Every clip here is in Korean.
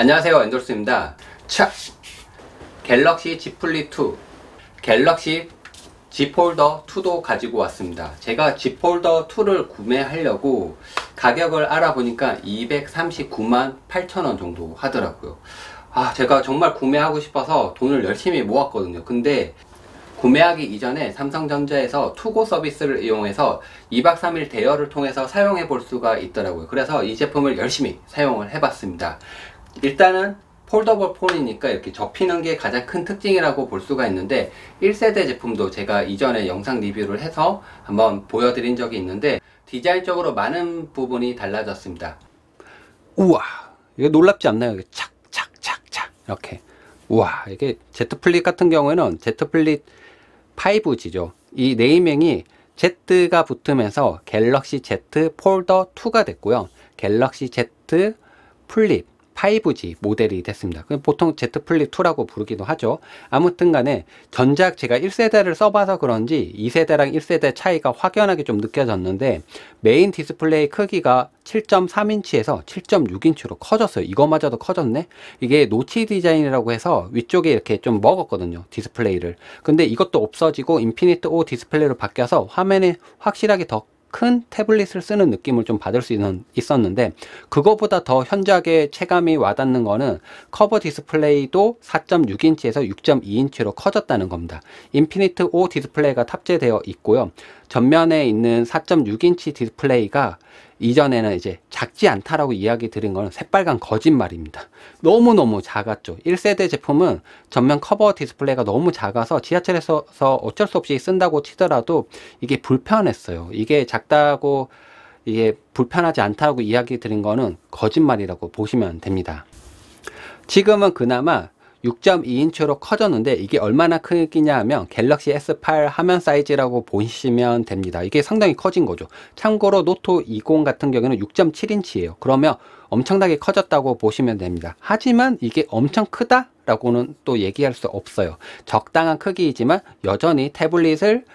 안녕하세요, 엔돌스입니다. 차! 갤럭시 Z 플립 2, 갤럭시 Z 폴더 2도 가지고 왔습니다. 제가 Z 폴더 2를 구매하려고 가격을 알아보니까 239만 8천원 정도 하더라고요. 제가 정말 구매하고 싶어서 돈을 열심히 모았거든요. 근데 구매하기 이전에 삼성전자에서 투고 서비스를 이용해서 2박 3일 대여를 통해서 사용해 볼 수가 있더라고요. 그래서 이 제품을 열심히 사용을 해 봤습니다. 일단은 폴더블 폰이니까 이렇게 접히는 게 가장 큰 특징이라고 볼 수가 있는데, 1세대 제품도 제가 이전에 영상 리뷰를 해서 한번 보여드린 적이 있는데 디자인적으로 많은 부분이 달라졌습니다. 우와, 이게 놀랍지 않나요? 이게 착착착착 이렇게. 우와, 이게 Z 플립 같은 경우에는 Z 플립 5G죠. 이 네이밍이 Z가 붙으면서 갤럭시 Z 폴더 2가 됐고요. 갤럭시 Z 플립 5G 모델이 됐습니다. 보통 Z 플립 2라고 부르기도 하죠. 아무튼 간에 전작 제가 1세대를 써봐서 그런지 2세대랑 1세대 차이가 확연하게 좀 느껴졌는데, 메인 디스플레이 크기가 7.3인치에서 7.6인치로 커졌어요. 이거마저도 커졌네. 이게 노치 디자인이라고 해서 위쪽에 이렇게 좀 먹었거든요, 디스플레이를. 근데 이것도 없어지고 인피니트 O 디스플레이로 바뀌어서 화면이 확실하게 더 큰 태블릿을 쓰는 느낌을 좀 받을 수 있었는데, 그거보다 더 현저하게 체감이 와닿는 거는 커버 디스플레이도 4.6인치에서 6.2인치로 커졌다는 겁니다. 인피니트 O 디스플레이가 탑재되어 있고요. 전면에 있는 4.6인치 디스플레이가 이전에는 이제 작지 않다라고 이야기 드린 거는 새빨간 거짓말입니다. 너무너무 작았죠. 1세대 제품은 전면 커버 디스플레이가 너무 작아서 지하철에서 어쩔 수 없이 쓴다고 치더라도 이게 불편했어요. 이게 작다고 이게 불편하지 않다고 이야기 드린 거는 거짓말이라고 보시면 됩니다. 지금은 그나마 6.2인치로 커졌는데, 이게 얼마나 크기냐 하면 갤럭시 S8 화면 사이즈라고 보시면 됩니다. 이게 상당히 커진 거죠. 참고로 노트 20 같은 경우에는 6.7인치예요. 그러면 엄청나게 커졌다고 보시면 됩니다. 하지만 이게 엄청 크다 라고는 또 얘기할 수 없어요. 적당한 크기이지만 여전히 태블릿을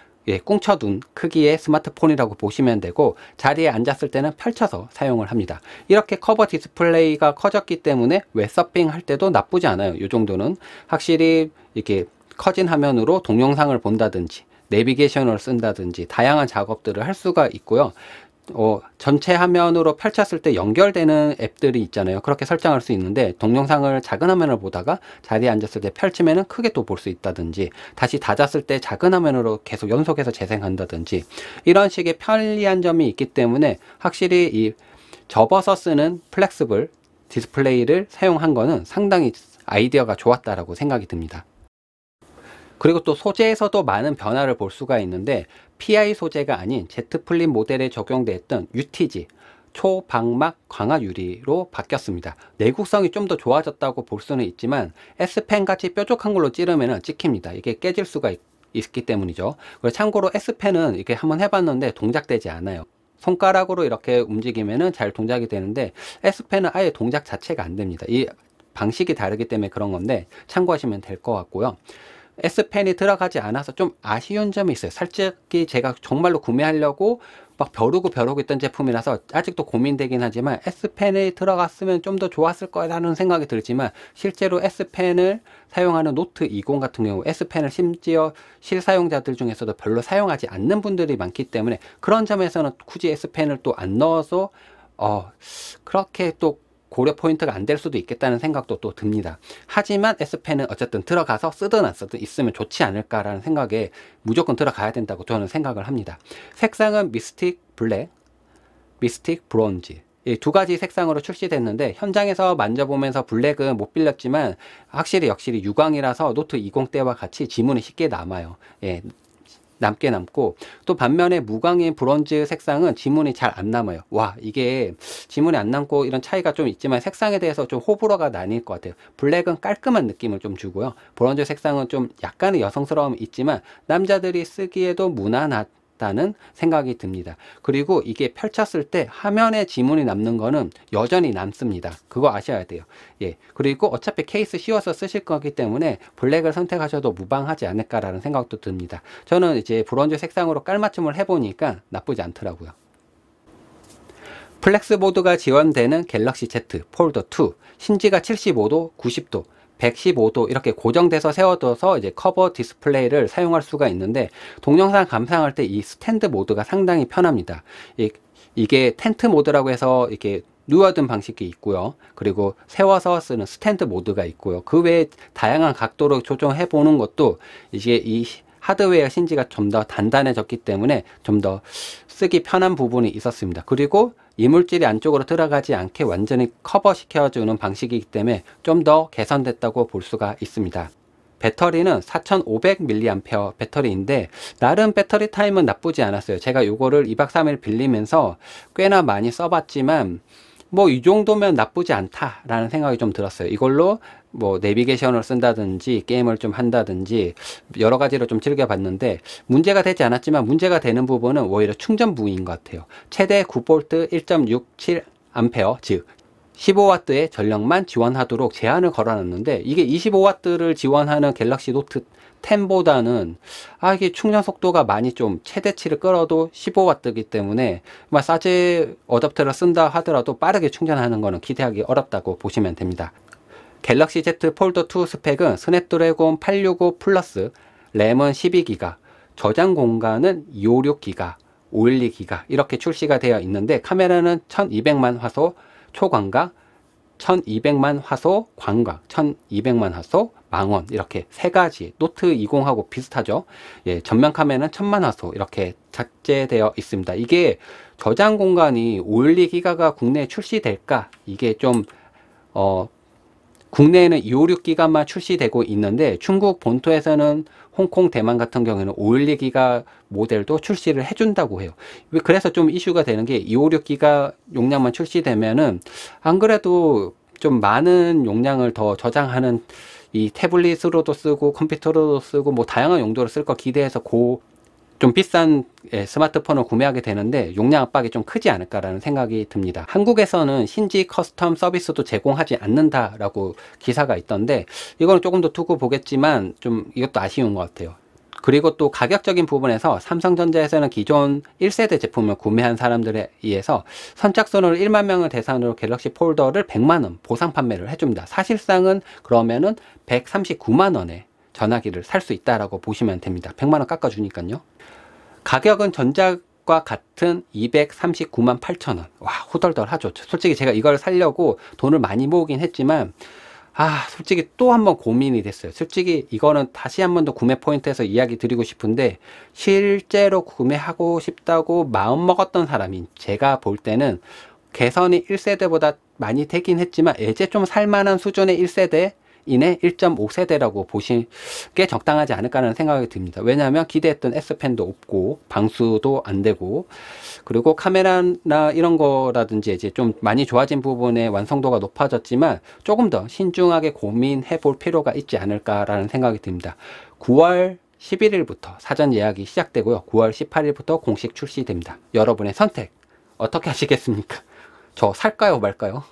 꽁쳐둔 크기의 스마트폰이라고 보시면 되고, 자리에 앉았을 때는 펼쳐서 사용을 합니다. 이렇게 커버 디스플레이가 커졌기 때문에 웹 서핑 할 때도 나쁘지 않아요. 이 정도는 확실히 이렇게 커진 화면으로 동영상을 본다든지 내비게이션을 쓴다든지 다양한 작업들을 할 수가 있고요. 전체 화면으로 펼쳤을 때 연결되는 앱들이 있잖아요. 그렇게 설정할 수 있는데, 동영상을 작은 화면을 보다가 자리에 앉았을 때 펼치면 크게 또 볼 수 있다든지, 다시 닫았을 때 작은 화면으로 계속 연속해서 재생한다든지, 이런 식의 편리한 점이 있기 때문에 확실히 이 접어서 쓰는 플렉스블 디스플레이를 사용한 거는 상당히 아이디어가 좋았다라고 생각이 듭니다. 그리고 또 소재에서도 많은 변화를 볼 수가 있는데, PI 소재가 아닌 Z 플립 모델에 적용됐던 UTG 초방막 광화 유리로 바뀌었습니다. 내구성이 좀 더 좋아졌다고 볼 수는 있지만 S펜 같이 뾰족한 걸로 찌르면 찍힙니다. 이게 깨질 수가 있기 때문이죠. 그리고 참고로 S펜은 이렇게 한번 해봤는데 동작되지 않아요. 손가락으로 이렇게 움직이면 잘 동작이 되는데, S펜은 아예 동작 자체가 안 됩니다. 이 방식이 다르기 때문에 그런 건데 참고하시면 될 것 같고요. S펜이 들어가지 않아서 좀 아쉬운 점이 있어요. 솔직히 제가 정말로 구매하려고 막 벼르고 있던 제품이라서 아직도 고민되긴 하지만, S펜이 들어갔으면 좀 더 좋았을 거라는 생각이 들지만, 실제로 S펜을 사용하는 노트 20 같은 경우 S펜을 심지어 실사용자들 중에서도 별로 사용하지 않는 분들이 많기 때문에, 그런 점에서는 굳이 S펜을 또 안 넣어서 그렇게 또 고려 포인트가 안 될 수도 있겠다는 생각도 또 듭니다. 하지만 S펜은 어쨌든 들어가서 쓰든 안 쓰든 있으면 좋지 않을까라는 생각에 무조건 들어가야 된다고 저는 생각을 합니다. 색상은 미스틱 블랙, 미스틱 브론즈, 이 두 가지 색상으로 출시됐는데, 현장에서 만져보면서 블랙은 못 빌렸지만 확실히 역시 유광이라서 노트 20 때와 같이 지문이 쉽게 남아요. 남게 남고, 또 반면에 무광인 브론즈 색상은 지문이 잘 안 남아요. 와, 이게 지문이 안 남고 이런 차이가 좀 있지만 색상에 대해서 좀 호불호가 나뉠 것 같아요. 블랙은 깔끔한 느낌을 좀 주고요, 브론즈 색상은 좀 약간의 여성스러움이 있지만 남자들이 쓰기에도 무난하다는 생각이 듭니다. 그리고 이게 펼쳤을 때 화면에 지문이 남는 거는 여전히 남습니다. 그거 아셔야 돼요. 그리고 어차피 케이스 씌워서 쓰실 거기 때문에 블랙을 선택하셔도 무방하지 않을까라는 생각도 듭니다. 저는 이제 브론즈 색상으로 깔맞춤을 해보니까 나쁘지 않더라고요. 플렉스 모드가 지원되는 갤럭시 Z 폴더 2, 신지가 75도, 90도, 115도 이렇게 고정돼서 세워둬서 이제 커버 디스플레이를 사용할 수가 있는데, 동영상 감상할 때 이 스탠드 모드가 상당히 편합니다. 이게 텐트 모드라고 해서 이렇게 누워둔 방식이 있고요. 그리고 세워서 쓰는 스탠드 모드가 있고요. 그 외에 다양한 각도로 조정해 보는 것도 이제 이 하드웨어 신지가 좀 더 단단해졌기 때문에 좀 더 쓰기 편한 부분이 있었습니다. 그리고 이물질이 안쪽으로 들어가지 않게 완전히 커버 시켜주는 방식이기 때문에 좀 더 개선됐다고 볼 수가 있습니다. 배터리는 4500mAh 배터리인데 나름 배터리 타임은 나쁘지 않았어요. 제가 이거를 2박 3일 빌리면서 꽤나 많이 써봤지만 뭐 이 정도면 나쁘지 않다라는 생각이 좀 들었어요. 이걸로 뭐 내비게이션을 쓴다든지 게임을 좀 한다든지 여러 가지로 좀 즐겨봤는데 문제가 되지 않았지만, 문제가 되는 부분은 오히려 충전 부위인 것 같아요. 최대 9V 1.67A 즉 15W의 전력만 지원하도록 제한을 걸어놨는데, 이게 25W를 지원하는 갤럭시 노트 10보다는 이게 충전 속도가 많이 좀 최대치를 끌어도 15W이기 때문에 사제 어댑터를 쓴다 하더라도 빠르게 충전하는 거는 기대하기 어렵다고 보시면 됩니다. 갤럭시 Z 폴더 2 스펙은 스냅드래곤 865 플러스, 램은 12GB, 저장 공간은 256GB, 512GB 이렇게 출시가 되어 있는데, 카메라는 1200만 화소 초광각, 1200만 화소 광각, 1200만 화소 망원 이렇게 세 가지, 노트 20하고 비슷하죠. 예, 전면 카메라는 1000만 화소 이렇게 작제되어 있습니다. 이게 저장 공간이 512GB가 국내에 출시될까? 이게 좀 국내에는 256GB만 출시되고 있는데, 중국 본토에서는 홍콩, 대만 같은 경우에는 512GB 모델도 출시를 해준다고 해요. 그래서 좀 이슈가 되는 게, 256GB 용량만 출시되면은 안 그래도 좀 많은 용량을 더 저장하는 이 태블릿으로도 쓰고 컴퓨터로도 쓰고 뭐 다양한 용도로 쓸 거 기대해서 좀 비싼 스마트폰을 구매하게 되는데 용량 압박이 좀 크지 않을까라는 생각이 듭니다. 한국에서는 신지 커스텀 서비스도 제공하지 않는다라고 기사가 있던데, 이거는 조금 더 두고 보겠지만 좀 이것도 아쉬운 것 같아요. 그리고 또 가격적인 부분에서 삼성전자에서는 기존 1세대 제품을 구매한 사람들에 의해서 선착순으로 1만 명을 대상으로 갤럭시 폴더를 100만원 보상 판매를 해줍니다. 사실상은 그러면은 139만원에 전화기를 살 수 있다라고 보시면 됩니다. 100만원 깎아주니까요. 가격은 전작과 같은 239만 8천원. 와, 호덜덜하죠. 솔직히 제가 이걸 사려고 돈을 많이 모으긴 했지만 솔직히 또 한번 고민이 됐어요. 솔직히 이거는 다시 한 번 더 구매 포인트에서 이야기 드리고 싶은데, 실제로 구매하고 싶다고 마음먹었던 사람인 제가 볼 때는 개선이 1세대보다 많이 되긴 했지만 이제 좀 살만한 수준의 1세대 이내 1.5세대라고 보시는 게 적당하지 않을까라는 생각이 듭니다. 왜냐하면 기대했던 S펜도 없고 방수도 안 되고, 그리고 카메라나 이런 거라든지 이제 좀 많이 좋아진 부분의 완성도가 높아졌지만 조금 더 신중하게 고민해 볼 필요가 있지 않을까라는 생각이 듭니다. 9월 11일부터 사전 예약이 시작되고요. 9월 18일부터 공식 출시됩니다. 여러분의 선택 어떻게 하시겠습니까? 저 살까요 말까요?